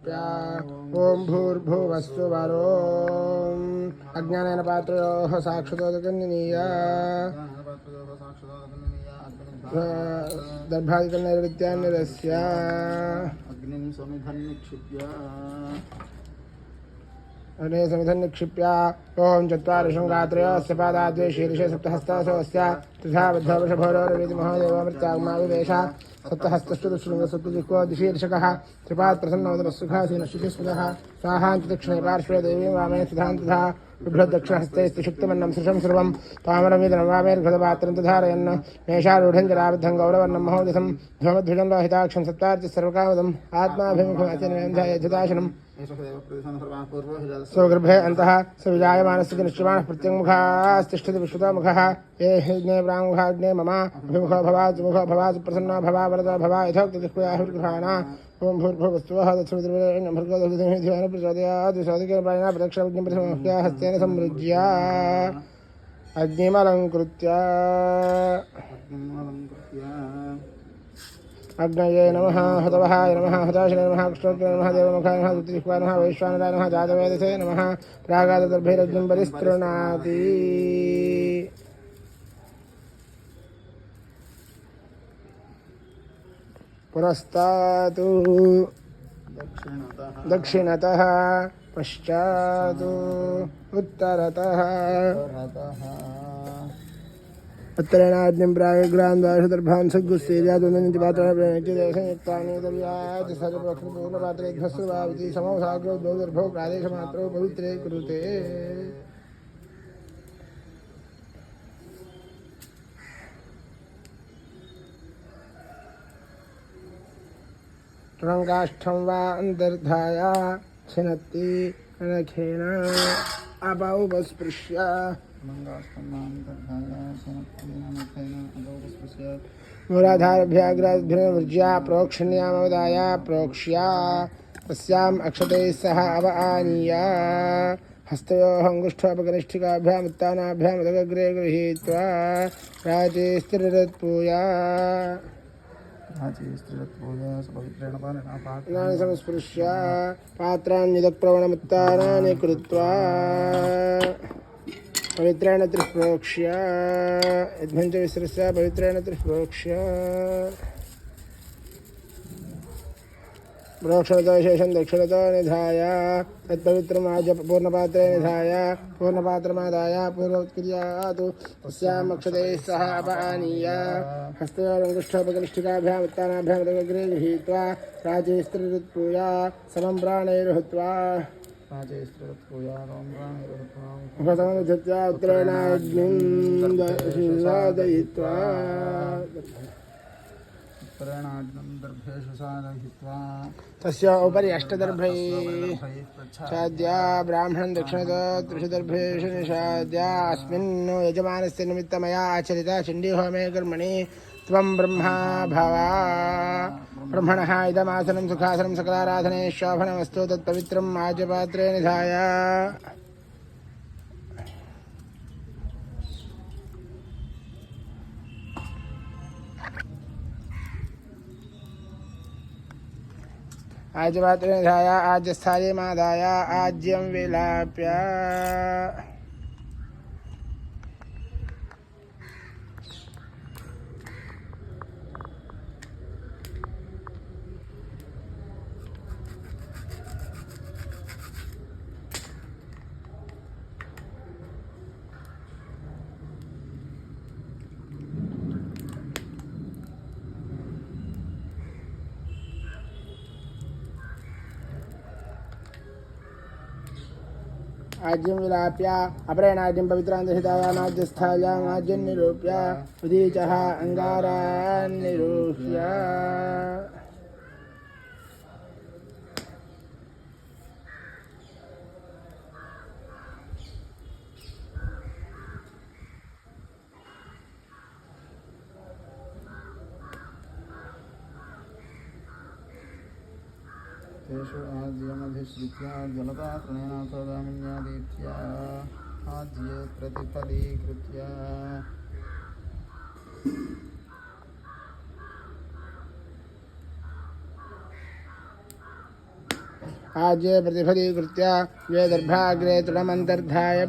ओम भूर्भुवस्सु वरोम अज्ञानेन पात्रयोः साक्षादोदकन्निनीय दर्भादिकन्नैर्विद्यान्निरस्य अग्निं समिधं निक्षिप्य अग्ने समिधं निक्षिप्य ओम चत्वारि शृङ्गात्रयस्य पादाद्वे शीर्षे सप्तहस्तासोऽस्य तथा बद्धवृषभोरोरवीति महोदेवमृत्याग्माविवेश सप्तहस्तस्तु दुःशृङ्गसप्तजिह्वो द्विशीर्षकः त्रिपात् प्रसन्नोदरस्सुखासीनश्चितिस्मृतः स्वाहाञ्चदक्षिणे पार्श्वे देवीं वामे स्थितां तथा बिभ्रद्दक्षिणहस्तैस्ति शुक्तमन्नं सृशं सर्वं तामरमिदं वामेर्घृतपात्रं तधारयन् मेषारूढं जराबद्धं गौरवर्णं महोदयं ध्वमध्वजं लोहिताक्षं सत्तार्च सर्वकामदम् आत्माभिमुखमाचनयन्धायजुदाशनम् स्वगर्भे अन्तः स विजायमानस्य निश्चयमानः प्रत्यङ्मुखास्तिष्ठति विश्वतोमुखः ये हिज्ञे प्राङ्मुखाग्ने मम अभिमुखो भवात् मुखो भवात् प्रसन्नो भवा वरदो भवा यथोक्तजिह्वयाहुर्गृहाणा ओम भूर्भुवस्सुवः तत्सवितुर्वरेण्यं भर्गो दधिमहि प्रचोदयात् विशोदिकेन प्राणिना प्रदक्षिणविज्ञं प्रथममुख्या हस्तेन संमृज्य अग्निमलङ्कृत्य अग्नये नमः हतवहाय नमः हताशने नमः कृष्णोत्तरे नमः देवमुखाय नमः दुतिजिह्वाय नमः वैश्वानराय नमः जातवेदसे नमः प्रागाददर्भैरग्निं परिस्पृणाति पुरस्तात् दक्षिणतः पश्चात् उत्तरतः उत्तरेणाग्निं प्रागग्रान् द्वादशदर्भान् सद्गुस्सेर्यादुन्दन्तिपात्राणि दर्यात् सर्वपूर्णपात्रे ध्वस्रुवाविति समो साग्रो द्वौ दर्भौ प्रादेशमात्रौ पवित्रे कुरुते तुरङ्गाष्ठं वा अन्तर्धाय छिनत्ति कनखेन अपौपस्पृश्य मूलाधारभ्याग्राद्भिर्वर्ज्या प्रोक्षण्यामवदाय प्रोक्ष्या तस्याम् अक्षतैः सह अवआनीय हस्तयोः अङ्गुष्ठोपकनिष्ठिकाभ्याम् उत्तानाभ्याम् उदगग्रे गृहीत्वा प्राचीस्त्रिरत्पूया संस्पृश्य पात्राण्युदक्प्रवणमुत्तानानि कृत्वा पवित्रेण त्रिप्रोक्ष्य यद्भञ्च विसृज्य पवित्रेण त्रिप्रोक्ष्य प्रोक्षणतो शेषं दक्षिणतो निधाय तत्पवित्रम् पूर्णपात्रे निधाय पूर्णपात्रमादाय पूर्वोत्क्रियातु तस्याम् अक्षतैः सह अपआनीय हस्तयोरङ्गुष्ठोपकनिष्ठिकाभ्याम् उत्तानाभ्याम् उदगग्रे गृहीत्वा प्राचीस्त्रिरुत्पूया समं प्राणैर्हुत्वा मुखतमनुधृत्या उत्तरेणाग्निं साधयित्वा तस्य उपरि अष्टदर्भैः छाद्या ब्राह्मणं दक्षिणतो त्रिषु दर्भेषु निषाद्या अस्मिन् यजमानस्य निमित्तमया आचरिता चण्डीहोमे कर्मणि त्वं ब्रह्मा भवा ब्रह्मणः इदमासनं सुखासनं सकलाराधने शोभनमस्तु तत्पवित्रम् आज्यपात्रे निधाय आज्यपात्रे निधाय आज्यस्थालीमादाय आज्यं विलाप्य आज्यं विलाप्य अपरेणाज्यं पवित्रान्तहितायामाज्यस्थायाम् आज्यं निरूप्य उदीचः अङ्गारान् निरूह्य तेषु आज्यमधिश्रित्य जलपात्रणेन सौदामिन्यादीत्या आज्ये प्रतिफलीकृत्य आज्ये प्रतिफलीकृत्य वेदर्भाग्रे तृणमन्तर्धाय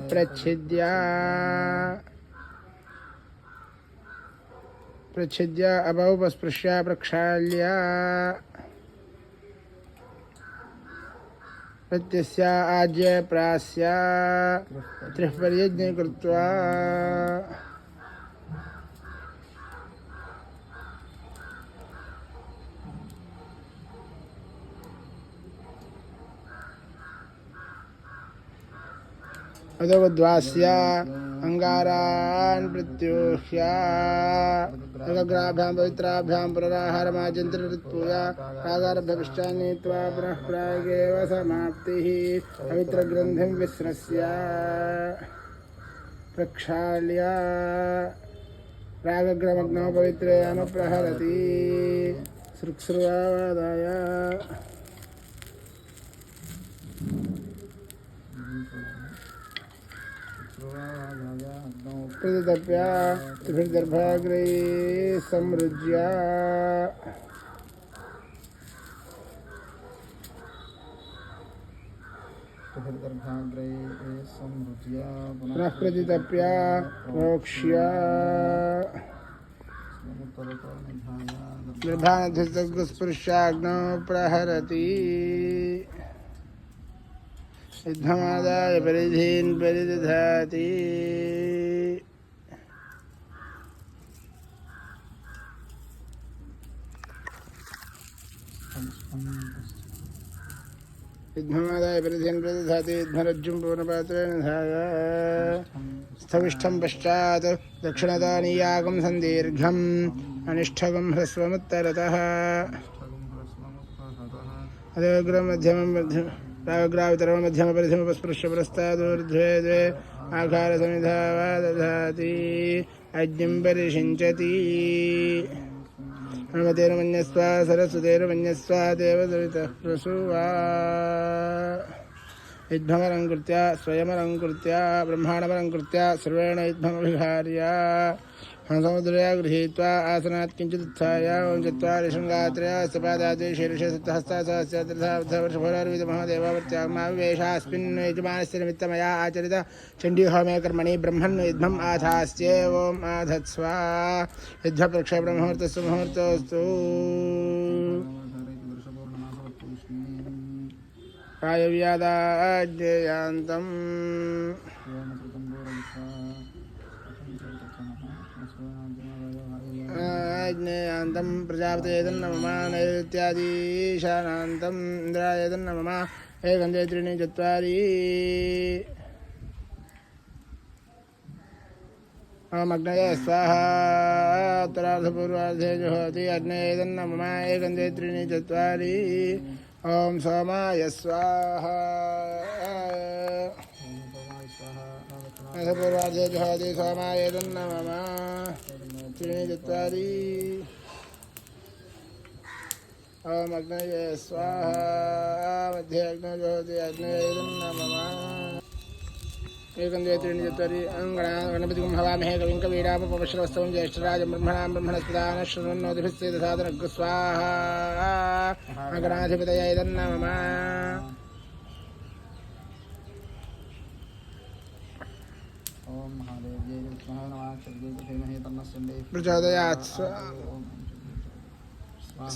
प्रच्छिद्य अभौपस्पृश्य प्रक्षाल्य प्रत्यस्य आज्ये प्रास्य त्रिः पर्यज्ञे कृत्वा अदोद्वास्य अंगारान् प्रत्योह्य अग्राभ्यां पवित्राभ्यां पुनराहारमाचिन्त्य रागारभ्यपिष्टान्नीत्वा पुनः प्रागेव समाप्तिः पवित्रग्रन्थिं विस्रस्य प्रक्षाल्य रागग्रमग्नो पवित्रे अनुप्रहरति सृक्सृवादाय प्रतितप्य त्रिभिर्दर्भाग्रैः संरुज्य पुनः प्रतितप्य प्रोक्ष्य निर्भानधिस्पृश्याग्नौ प्रहरति युद्धमादाय परिधीन् परिदधाति युद्धमादाय परिधीन् परिदधाति युद्धरज्जुं पूर्णपात्रेण धाय स्थविष्ठं पश्चात् दक्षिणदानीयागं सन्दीर्घम् अनिष्ठगं ह्रस्वमुत्तरतः अदग्रमध्यमं रागग्रावितरं मध्यमपरिधिमुपस्पृश्य पुरस्तादूर्ध्वे द्वे आकारसमिधा वा दधाति अग्निं परिषिञ्चति हनुमतेर्मन्यस्व सरस्वतेर्मन्यस्व देवदवितः प्रसूवा युद्धमलङ्कृत्य स्वयमलङ्कृत्य ब्रह्माण्डमलङ्कृत्य सर्वेण युद्धमभिहार्य समुद्रया गृहीत्वा आसनात् किञ्चिदुत्थाय ओं चत्वारि शृङ्गात्रया सपादादि शीर्षे सप्तहस्तासहस्रदर्शमहादेवावर्त्यागमाविवेशास्मिन् यजमानस्य निमित्तमया आचरित चण्डीहोमे कर्मणि ब्रह्मन् युद्धम् आधास्ये ओम् आधत्स्वा युद्धप्रक्षे ब्रह्ममुहूर्तस्य मुहूर्तोऽस्तु कायव्यादाज्ञेयान्तम् आज्ञेयान्तं प्रजापतेदन्नममा नैऋत्यादीशानान्तम् इन्द्रायदन्नममा एकन्दे त्रीणि चत्वारि ओमग्नये स्वाहा उत्तरार्धपूर्वार्धे जुहोति अग्नेयदन्नममा एकन्दे त्रीणि चत्वारि ओम सोमाय स्वाहा पूर्वार्धे जुहोति सोमाय दन्नममा त्रीणि चत्वारि ओम अग्नये स्वाहा मध्ये अग्नो जुहोति अग्नये दन्नममा एकं द्वे त्रीणि चत्वारि गणपतिं हवामहे कविं कवीनामुपमश्रवस्तवं ज्येष्ठराजं ब्रह्मणां ब्रह्मणस्पदानः शृण्वन्नोतिभिः दधातु स्वाहा गणाधिपतये नमः ओम महादेव्यै विद्महे नवाक्षर्यै धीमहि तन्नः प्रचोदयात्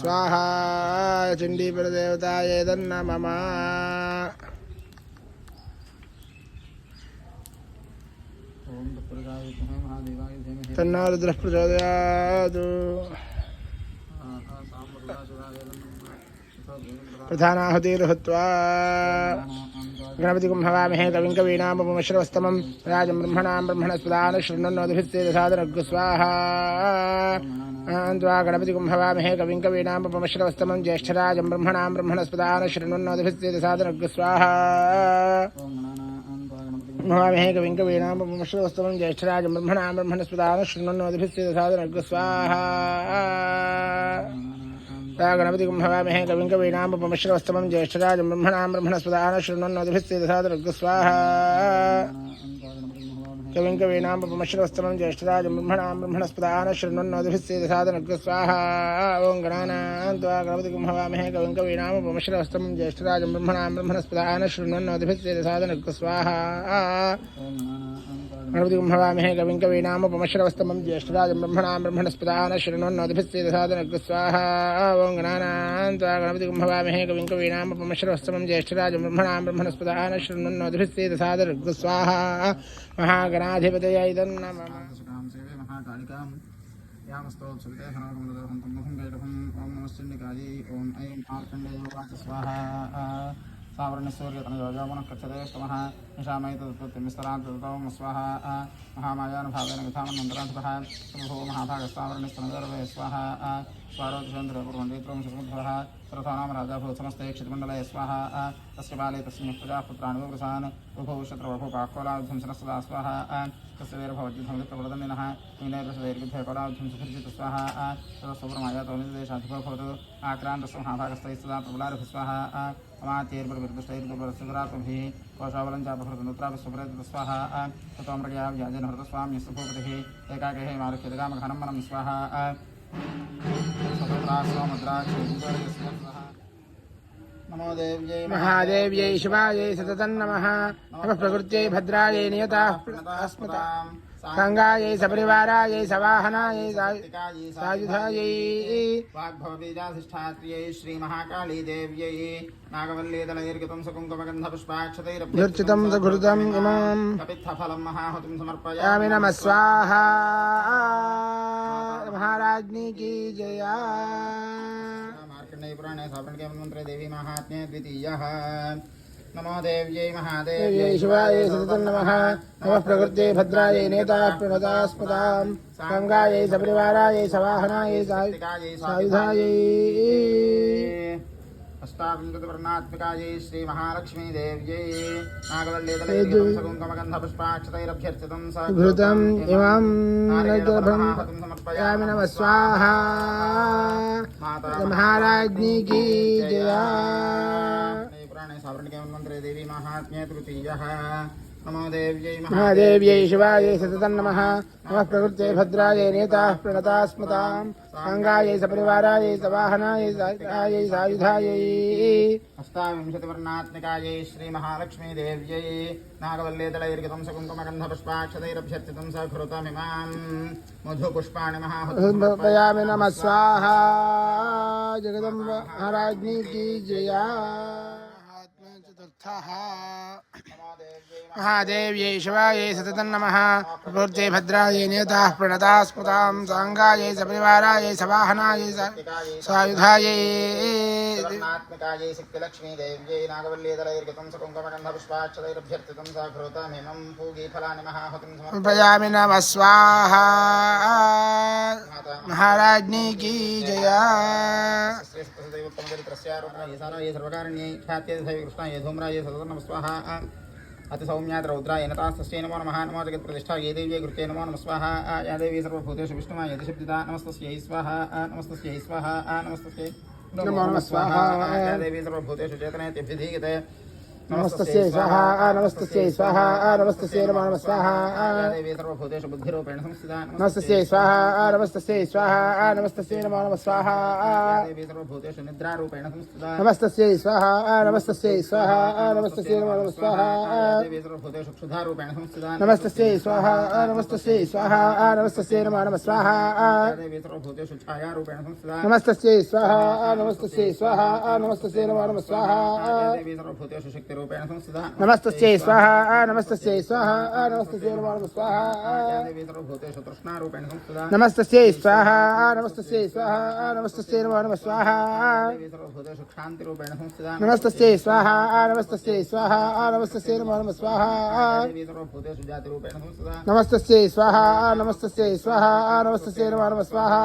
स्वाहा चण्डीपुरदेवतायै नमः तन्नो रुद्रः प्रचोदयात् प्रधानाहुतिर्हुत्वा गणपतिं हवामहे कविं कवीनामुपमश्रवस्तमं राजं ब्रह्मणां ब्रह्मणस्पदानः शृण्वन्नोतिभिः दधातु स्वाहा अन्त्वा गणपतिं हवामहे कविं कवीनामुपमश्रवस्तमं ज्येष्ठराजं ब्रह्मणां ब्रह्मणस्पदानः शृण्वन्नोतिभिः दधातु स्वाहा हवामहे कविं कवीनामुपमश्रवस्तमं ज्येष्ठराजं ब्रह्मणां ब्रह्मणस्पदानः शृण्वन्नोतिभिः दधातु स्वाहा गणपतिं हवामहे कविं कवीनामुपमश्रवस्तमं ज्येष्ठराजं ब्रह्मणां ब्रह्मणस्पदानः शृण्वन्नोतिभिः दधातु स्वाहा कविं कवीनामुपमश्रवस्तमं ज्येष्ठराजं ब्रह्मणां ब्रह्मणस्पदान शृण्वन्नोतिभिस्सेदसादनग्र स्वाहा ॐ गणानां त्वा गणपतिं हवामहे कविं कवीनामुपमश्रवस्तमं ज्येष्ठराजं ब्रह्मणां ब्रह्मणस्पदान शृण्वन्नोतिभिस्सेदसादनग्र स्वाहा गणपतिं हवामहे कविं कवीनामुपमश्रवस्तमं ज्येष्ठराजं ब्रह्मणां ब्रह्मणस्पदान शृण्वन्नोतिभिस्सेदसादनग्र स्वाहा ॐ गणानां त्वा गणपतिं हवामहे कविं कवीनामुपमश्रवस्तमं ज्येष्ठराजं ब्रह्मणां ब्रह्मणस्पदान शृण्वन्नोतिभिस्सेदसादनग्र स्वाहा महागणाधिपतये नमः सेवे महाकालिकां यामस्तोत्सविते हनोकमदोहं तन्मुखं वैरहं ॐ नमश्चिन्निकायै ॐ ऐं मार्कण्डेयोवाच स्वाहा सावर्णसूर्यतनयोजोमनः कक्षते स्तमः निशामयितत्पत्तिमिस्तरान्ततों स्वाहा महामायानुभावेन विधामन्मन्त्रान्तः समभो महाभागस्तावर्णस्तनयोर्वे स्वाहा स्वारोचन्द्रपूर्वण्डित्रं सुमुद्भवः सर्वथानां राजा भूत् समस्ते क्षितिमण्डले स्वाहा तस्य बाले तस्मिन् प्रजाः पुत्राणि वृषान् उभौ शत्रुवभूपाकोलाध्वंसनः स्वाहा तस्य वीरभवद्युद्धमृतप्रदन्निनः मीनैर्वशदैर्युद्धे कोलाध्वंसभिर्जित स्वाहा तदस्वप्रमायातोनिदेशाधिपो भवतु आक्रान्तस्य महाभागस्तैः सदा प्रबलाभिः स्वाहा अमात्यैर्बलविर्दुष्टैर्दुर्बलसुरात्मभिः कोशाबलं चापहृतनुत्रापि सुप्रयतः स्वाहा ततोमृगया व्याजनहृतस्वाम्यस्तु भूपतिः एकाकेः मारुह्यदगामघनं मनं स्वाहा नमो देव्यै महादेव्यै शिवायै सततं नमः नमः प्रकृत्यै भद्रायै नियताः स्मृताम् गंगायै सपरिवारायै सवाहनायै सायुधायै वाग्भवबीजाधिष्ठात्र्यै श्रीमहाकाली देव्यै नागवल्लीदलैर्गतं सकुङ्कुमगन्धपुष्पाक्षतैरभ्यर्चितं निर्चितं सघृतम् इमं कपित्थफलं महाहुतिं समर्पयामि यामि नमः स्वाहा महाराज्ञी की जया मार्कण्डेय पुराणे सावर्णिके मन्त्रे देवी महात्म्ये द्वितीयः नमो देव्यै महादेव्यै देव्यै शिवायै सततं नमः नमः प्रकृत्यै भद्रायै नेताः प्रणतास्पदां गंगायै सपरिवारायै सवाहनायै सायुधायै अष्टाविंशतिवर्णात्मिकायै श्रीमहालक्ष्मी देव्यै नागवल्लीदलैर्गतं सकुङ्कुमगन्धपुष्पाक्षतैरभ्यर्चितं घृतम् इमं नैवेद्यं समर्पयामि नमः स्वाहा महाराज्ञी की जया पुराणे सावर्णिके मन्त्रे देवी महात्म्ये तृतीयः नमो देव्यै महादेव्यै शिवायै सततं नमः नमः प्रकृत्यै भद्रायै नेताः प्रणताः स्मृतां गंगायै सपरिवारायै सवाहनायै सायुधायै अष्टाविंशतिवर्णात्मिकायै श्रीमहालक्ष्मी देव्यै नागवल्लीदलैर्गतं सकुङ्कुमगन्धपुष्पाक्षतैरभ्यर्चितं सघृतमिमां मधुपुष्पाणि समर्पयामि नमः स्वाहा जगदम्ब महाराज्ञी की जया महादेव्यै शिवायै सततं नमः प्रकृत्यै भद्रायै नियताः प्रणताः स्मृतां साङ्गायै सपरिवारायै सवाहनायै सायुधायै वर्णात्मिकायै शक्तिलक्ष्मी देव्यै नागवल्लीदलैर्गतं सकुङ्कुमगन्धपुष्पाक्षतैरभ्यर्चितं सघृतमिमं पूगीफलानि महाहुतिं समर्पयामि नमः स्वाहा महाराज्ञी की जया सर्वकारिण्यै ख्यात्यै कृष्णायै धूम्रायै सततं नमः स्वाहा अतिसौम्यात् रौद्राय नतास्तस्यै नमो नमः नमो जगत्प्रतिष्ठायै देव्यै कृत्यै नमो नमः स्वाहा या देवी सर्वभूतेषु विष्णुमाय यतिशब्दिता नमस्तस्यै स्वाहा नमस्तस्यै स्वाहा नमस्तस्यै नमो नमः स्वाहा या देवी सर्वभूतेषु चेतनयत्यभ्यधीयते नमस्तस्यै स्वाहा नमस्तस्यै स्वाहा नमस्तस्यै नमो नमः स्वाहा या देवी सर्वभूतेषु बुद्धिरूपेण संस्थिता नमस्तस्यै स्वाहा नमस्तस्यै स्वाहा नमस्तस्यै नमो नमः स्वाहा या देवी सर्वभूतेषु निद्रारूपेण संस्थिता नमस्तस्यै स्वाहा नमस्तस्यै स्वाहा नमस्तस्यै नमो नमः स्वाहा या देवी सर्वभूतेषु क्षुधारूपेण संस्थिता नमस्तस्यै स्वाहा नमस्तस्यै स्वाहा नमस्तस्यै नमो नमः स्वाहा या देवी सर्वभूतेषु छायारूपेण संस्थिता नमस्तस्यै स्वाहा नमस्तस्यै स्वाहा नमस्तस्यै नमो नमः स्वाहा या देवी सर्वभूतेषु शक्तिरूपेण संस्थिता नमस्तस्यै स्वाहा नमस्तस्यै स्वाहा नमस्तस्यै नमो नमः स्वाहा या देवी सर्वभूतेषु तृष्णारूपेण संस्थिता नमस्तस्यै स्वाहा नमस्तस्यै स्वाहा नमस्तस्यै नमो नमः स्वाहा देवी सर्वभूतेषु क्षान्तिरूपेण संस्थिता नमस्तस्यै स्वाहा नमस्तस्यै स्वाहा नमस्तस्यै नमो नमः स्वाहा देवी सर्वभूतेषु जातिरूपेण संस्थिता नमस्तस्यै स्वाहा नमस्तस्यै स्वाहा नमस्तस्यै नमो नमः स्वाहा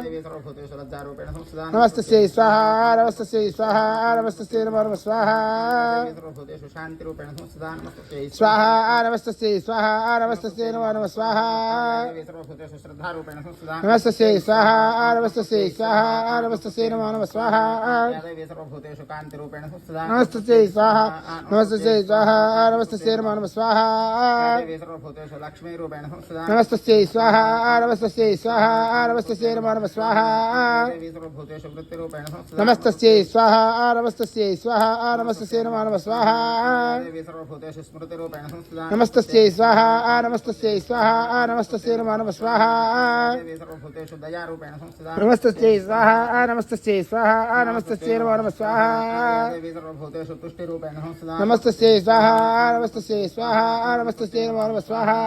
देवी सर्वभूतेषु लज्जारूपेण संस्थिता नमस्तस्यै स्वाहा नमस्तस्यै स्वाहा नमस्तस्यै नमो नमः स्वाहा देवी सर्वभूतेषु शान्तिरूपेण संस्थिता नमस्तस्यै स्वाहा नमस्तस्यै स्वाहा नमस्तस्यै नमो नमः स्वाहा देवी सर्वभूतेषु श्रद्धारूपेण संस्थिता नमस्तस्यै स्वाहा नमस्तस्यै स्वाहा नमस्तस्यै नमो नमः स्वाहा देवी सर्वभूतेषु कान्तिरूपेण संस्थिता नमस्तस्यै स्वाहा नमस्तस्यै स्वाहा नमस्तस्यै नमो नमः स्वाहा देवी सर्वभूतेषु लक्ष्मीरूपेण संस्थिता नमस्तस्यै स्वाहा नमस्तस्यै स्वाहा नमस्तस्यै नमो नमः स्वाहा देवी सर्वभूतेषु वृत्तिरूपेण संस्थिता नमस्तस्यै स्वाहा नमस्तस्यै स्वाहा नमस्तस्यै नमो नमः स्वाहा देवी सर्वभूतेषु स्मृतिरूपेण संस्थिता नमस्तस्यै स्वाहा नमस्तस्यै स्वाहा नमस्तस्यै नमो नमः स्वाहा देवी सर्वभूतेषु दयारूपेण संस्थिता नमस्तस्यै स्वाहा नमस्तस्यै स्वाहा नमस्तस्यै नमो नमः स्वाहा देवी सर्वभूतेषु तुष्टिरूपेण संस्थिता नमस्तस्यै स्वाहा नमस्तस्यै स्वाहा नमस्तस्यै नमो नमः स्वाहा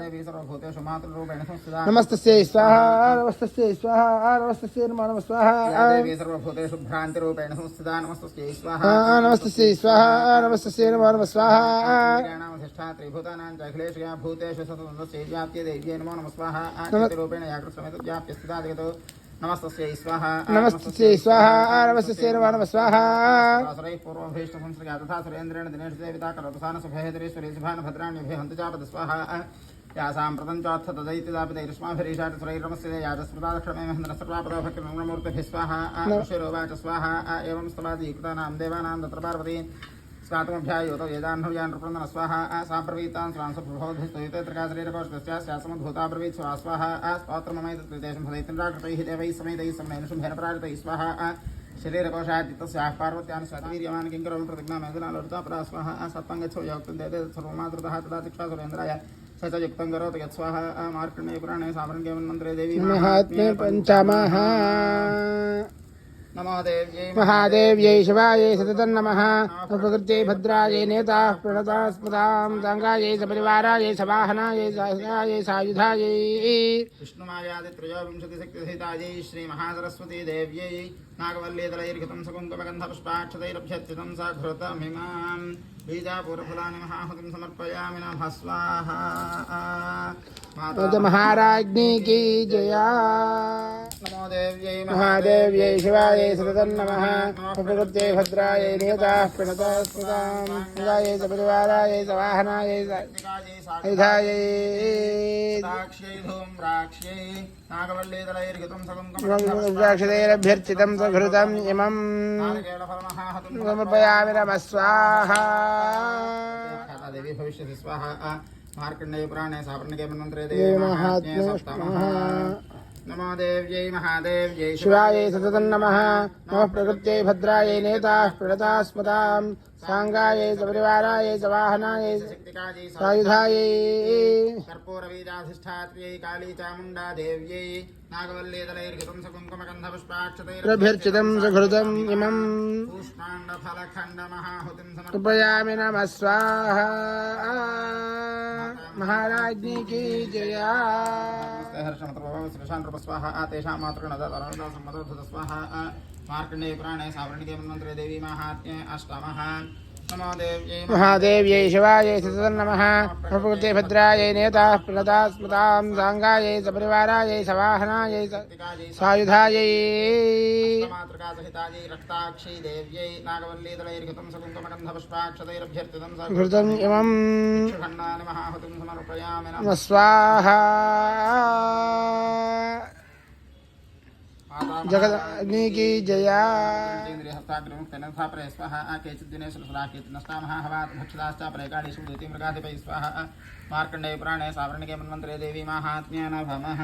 देवी सर्वभूतेषु मातृरूपेण संस्थिता नमस्तस्यै स्वाहा नमस्तस्यै स्वाहा नमस्तस्यै नमो नमः स्वाहा देवी सर्वभूतेषु भ्रान्तिरूपेण संस्थिता नमस्तस्यै स्वाहा नमस्तस्यै स्वाहा नमस्तस्यै नमो नमः स्वाहा धिष्ठात्री भूतानां च अखिलेषु भूतेषु सततस्य व्याप्य देव्यै नमो नमः स्वाहा आकृतिरूपेण याकृतसमेत व्याप्य स्थिता जगतो नमस्तस्यै स्वाहा नमस्तस्यै स्वाहा नमस्तस्यै नमो नमः स्वाहा असुरैः पूर्वभीष्ट संसृगा तथा सुरेन्द्रेण दिनेषु देविता करोतसान सुभेदरेश्वरी शुभान भद्राण्यभि हन्त चापद स्वाहा यासां प्रपञ्चोत्थ तदैत्यदापितैरस्माभिरीशाटसुरैरमस्य याजस्मृतादक्षमे महेन्द्रसर्वापदोभक्तिर्मूर्तिभिः स्वाहा ऋषिरोवाच स्वाहा एवं स्तवादियुक्तानां देवानां तत्र पार्वती स्वातमभ्यायोतो वेदाह्नव्यान् नृपन्दन स्वाहा साप्रवीतान् स्वांसप्रभोधिस्तैत्रकाशरीरकोष्ठस्यासमद्भूताब्रवीत् स्वाहा स्तोत्रममैतत्कृतेषं फलैत्रराकृतैः देवैः समेतैः समनेन शुभेन प्रार्थितैः स्वाहा शरीरकोशादितस्याः पार्वत्यान् स्वातिवीर्यमान् किङ्करों प्रतिज्ञामेदनालोडितापरा स्वाहा सत्पङ्गच्छो योक्तं देते सर्वमातृतः तदा शिक्षा सुरेन्द्राय स च युक्तं करोति यत् स्वाहा मार्कण्डेय पुराणे सावरण्ये मन्त्रे देवी महात्म्ये पञ्चमः नमो देव्यै महादेव्यै शिवायै सततं नमः प्रकृत्यै भद्रायै नेताः प्रणताः स्मृतां साङ्गायै सपरिवारायै सवाहनायै साहसायै सायुधायै विष्णुमायादित्रयोविंशतिशक्तिसहितायै श्रीमहासरस्वती देव्यै नागवल्लीदलैर्घृतं सकुङ्कुमगन्धपुष्पाक्षतैरभ्यर्चितं स घृतमिमां बीजापूरफलानि महाहुतिं समर्पयामि नमः स्वाहा महाराज्ञी की जया नमो देव्यै महादेव्यै शिवायै सततं नमः प्रकृत्यै भद्रायै नियताः प्रणताः स्मृतां साङ्गायै सपरिवारायै सवाहनायै सायुधायै साक्ष्यै धूम्राक्ष्यै नागवल्लीदलैर्घृतं सकुङ्कुमगन्धपुष्पाक्षतैरभ्यर्चितं सघृतम् इमं समर्पयामि नमः स्वाहा देवी भविष्यति स्वाहा मार्कण्डेय पुराणे सावर्णिके मन्त्रे देवी महात्म्ये सप्तमः नमो देव्यै महादेव्यै शिवायै सततं नमः नमः प्रकृत्यै भद्रायै नेताः प्रणताः स्मृतां साङ्गायै सपरिवारायै सवाहनायै सायुधायै कर्पूरबीजाधिष्ठात्र्यै काली चामुण्डा देव्यै नागवल्लीदलैर्घृतं सकुङ्कुमगन्धपुष्पाक्षतैरभ्यर्चितं प्रभ्यर्चितं सघृतम् इमं कूष्माण्डफलखण्डमहाहुतिं समर्पयामि नमः स्वाहा महाराज्ञी की जया स्वाहा तेषां मातृगणस्वाहा मार्कण्डेय पुराणे सावर्णिके मन्त्रे देवी माहात्म्ये अष्टमः नमो देव्यै महादेव्यै शिवायै सततं नमः प्रकृत्यै भद्रायै नेताः प्रणताः स्मृतां साङ्गायै सपरिवारायै सवाहनायै सायुधायै मातृकासहितायै रक्ताक्षी देव्यै नागवल्लीदलैर्घृतं सकुङ्कुमगन्धपुष्पाक्षतैरभ्यर्चितं घृतम् इमं खण्डानि महाहुतिं समर्पयामि नमः स्वाहा जगदग्नि की जया मार्कण्डेय पुराणे सावर्णिके मन्त्रे देवी माहात्म्ये नमः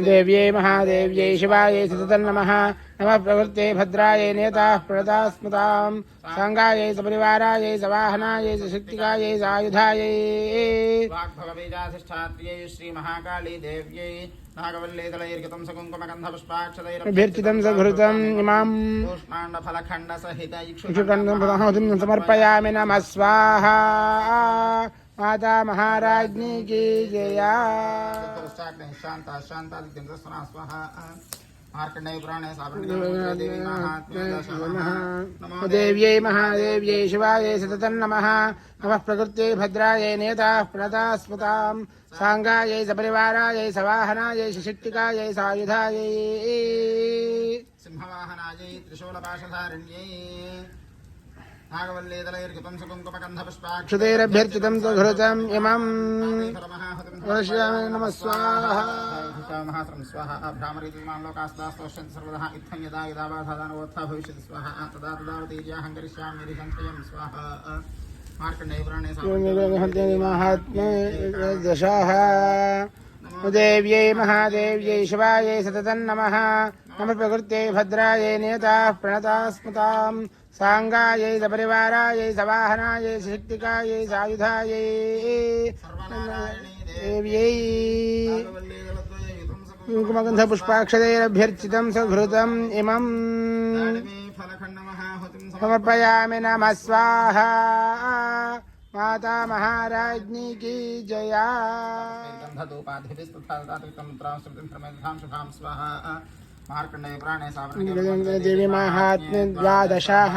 देव्यै महादेव्यै शिवायै सततं नमः नमः प्रकृत्यै भद्रायै नेताः प्रणताः स्मृतां साङ्गायै सपरिवारायै सवाहनायै शक्तिकायै सायुधायै वाग्भवबीजाधिष्ठात्र्यै श्रीमहाकाली देव्यै नागवल्लीदलैर्घृतं सकुङ्कुमगन्धपुष्पाक्षतैरभ्यर्चितं सघृतम् इमां कूष्माण्डफलखण्डसहितैक्षुकण्डं समर्पयामि नमः स्वाहा माता महाराज्ञी की जया शान्ता शान्तादित्यं स्वाहा मार्कण्डेय पुराणे सावर्णिके देवी माहात्म्ये नमो देव्यै महादेव्यै शिवायै सततं नमः नमः प्रकृत्यै भद्रायै नेताः प्रणताः स्मृतां साङ्गायै सपरिवारायै सवाहनायै शक्तिकायै सायुधायै सिंहवाहनायै त्रिशूलपाशधारिण्यै नागवल्लीदलैर्कृतं सुकुङ्कुमगन्धपुष्पाक्षतैरभ्यर्चितं क्षुतैरभ्यर्चितं सुघृतम् इमं वक्ष्यामि नमः स्वाहा महासरं स्वाहा भ्रामरीतिमां लोकास्तास्तोष्यन्ति सर्वदा इत्थं यदा यदा वा साधारणोत्था भविष्यति स्वाहा तदा तदावतीर्याहं करिष्यामि निरिसंशयं स्वाहा मार्कण्डेयपुराणे महात्मे दशाः देव्यै महादेव्यै शिवायै सततं नमः नमः प्रकृत्यै भद्रायै नियताः प्रणताः स्मृतां साङ्गायै सपरिवारायै सवाहनायै शक्तिकायै सायुधायै देव्यै कुङ्कुमगन्धपुष्पाक्षतैरभ्यर्चितं सुघृतम् इमं समर्पयामि नमः स्वाहा माता महाराज्ञी की जया देवी महात्म्य द्वादशाः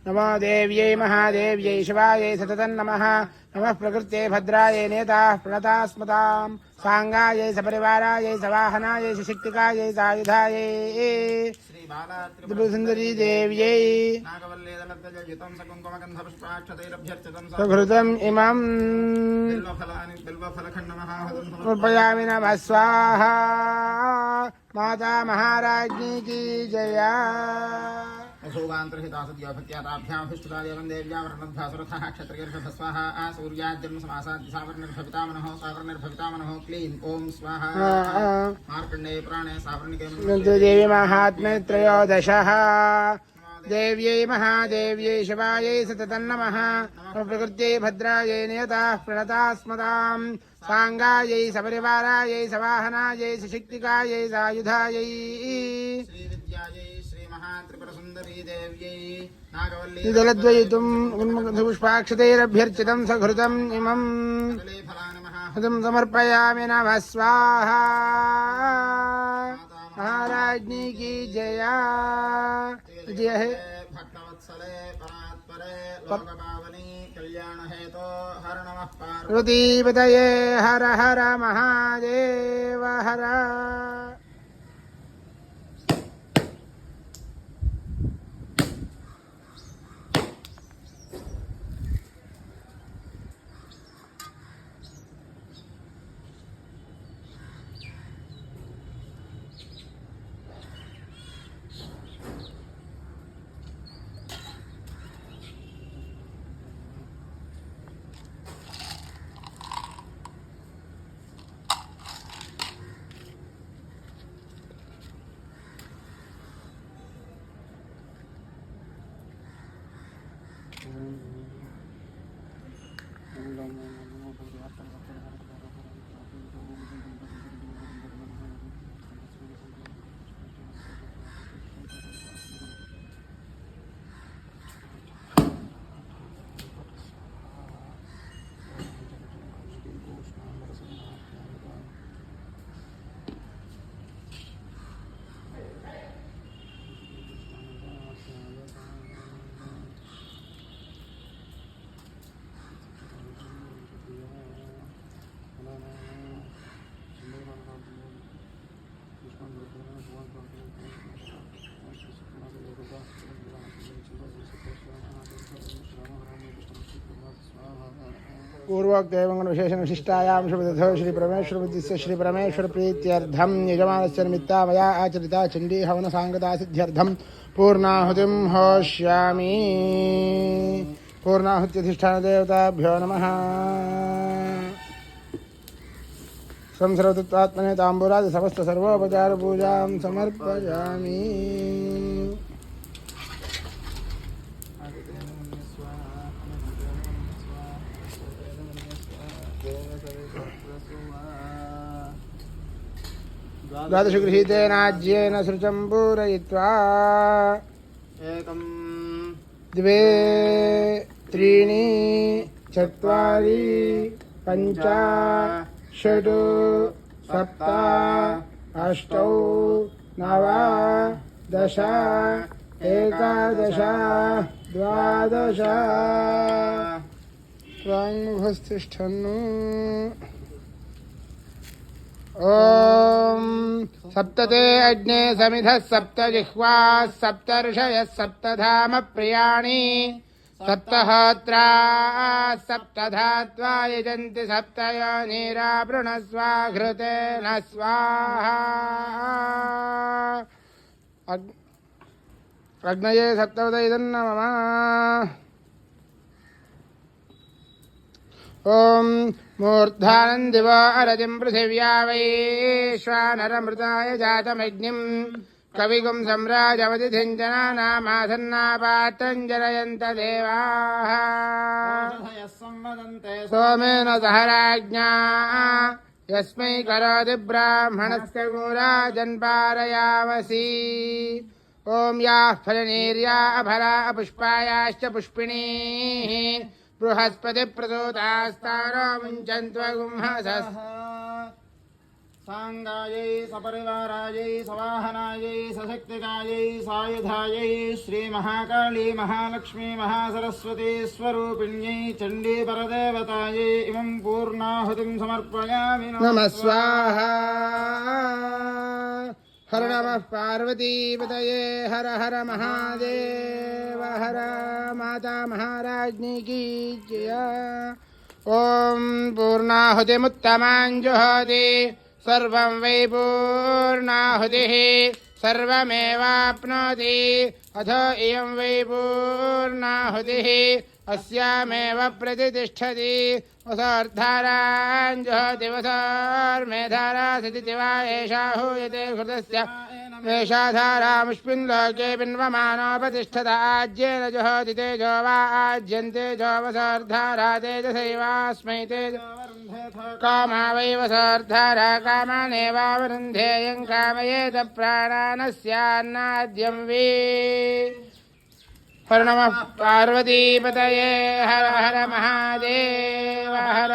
नमो देव्यै महादेव्यै शिवायै सततं नमः नमः प्रकृत्यै भद्रायै नेताः प्रणताः स्मृतां साङ्गायै सपरिवारायै सवाहनायै शक्तिकायै सायुधायै त्रिपुरसुन्दरी देव्यै सुघृतम् इमं समर्पयामि नमः स्वाहा माता महाराज्ञी की जया भक्त्याभ्यामभिष्टुतादेवन्देव्यावरणभ्यासुरथः क्षत्रियर्षभस्वाहा सूर्याद्यन्समासाद्यसावर्णिर्भवितामनः सावर्णिर्भवितामनः क्लीन् ॐ स्वाहा मार्कण्डेय पुराणे सावर्णिके देवी महात्म्ये त्रयोदशः देव्यै महादेव्यै शिवायै सततं नमः प्रकृत्यै भद्रायै नियताः प्रणताः स्मृतां साङ्गायै सपरिवारायै सवाहनायै सशक्तिकायै सायुधायै दलद्वयितुं पुष्पाक्षतैरभ्यर्चितं सघृतम् इमं समर्पयामि नमः स्वाहा महाराज्ञी की जया जय है भक्तवत्सले परात्परे लोकपावनी कल्याण हेतो हर नमः पार्वतीपतये हर हर महादेव हर पूर्वोक्त एवं विशेषण विशिष्टायां शुभदधो श्री परमेश्वर बुद्धिस्य श्री परमेश्वर प्रीत्यर्थम यजमानस्य निमित्ता मया आचरिता चंडी हवन सांगता सिद्ध्यर्थम पूर्णाहुतिं होष्यामि पूर्णाहुत्यधिष्ठान देवताभ्यो नमः संसर्वतत्त्वात्मने ताम्बूलादि समस्त सर्वोपचार पूजां समर्पयामि द्वादशगृहीतेनाज्येन सृचं पूरयित्वा एकं द्वे त्रीणि चत्वारि पञ्च षट् सप्त अष्टौ नव दश एकादश द्वादश त्वाङ्मुखस्तिष्ठन् ॐ सप्तते अग्ने समिधः सप्त जिह्वाः सप्त ऋषयः सप्तधाम प्रियाणि सप्तहोत्रा सप्तधात्वा यजन्ति सप्तयोनिरावृणस्वाघृतेन स्वाहा अग्नये सप्तवदयिदन्नमः ॐ मूर्धानन्दिव अरतिं पृथिव्या वैश्वानरमृताय जातमग्निम् कविगुं सम्राजवतिथिञ्जनानामासन्नापात्रञ्जनयन्त देवाः सोमेन सह राज्ञा यस्मै करोति ब्राह्मणस्य गोराजन्पारयामसि ॐ याः फलनीर्या अफला पुष्पायाश्च पुष्पिणीः बृहस्पतिप्रसूतास्तारो मुञ्चन्त्वगुंहसः सांगायै सपरिवारायै सवाहनायै सशक्तिकायै सायुधायै श्रीमहाकाली महालक्ष्मी महासरस्वती स्वरूपिण्यै चण्डी परदेवतायै इमं पूर्णाहुतिं समर्पयामि नमः स्वाहा हर नमः पार्वतीपतये हर हर महादेव हर माता महाराज्ञी की जय ॐ पूर्णाहुतिमुत्तमाञ्जुहोति सर्वं वै पूर्णाहुतिः सर्वमेवाप्नोति अथ इयं वै पूर्णाहुतिः अस्यामेव प्रतिष्ठति वसोर्धाराञ्जुहोति वसोर्मेधारा सतिति वा एषा हूयते घृतस्य एषा धारामुष्मिन् लोके पिन्वमानोपतिष्ठत आज्येन जुहोति तेजो वा आज्यन्ते जो वसोर्धारा तेजसैवास्मै तेजो कामा वै वसोर्धारा कामानेवावरुन्धे यं कामयेत प्राणानस्यान्नाद्यं वै हर नमः पार्वतीपतये हर हर महादेव हर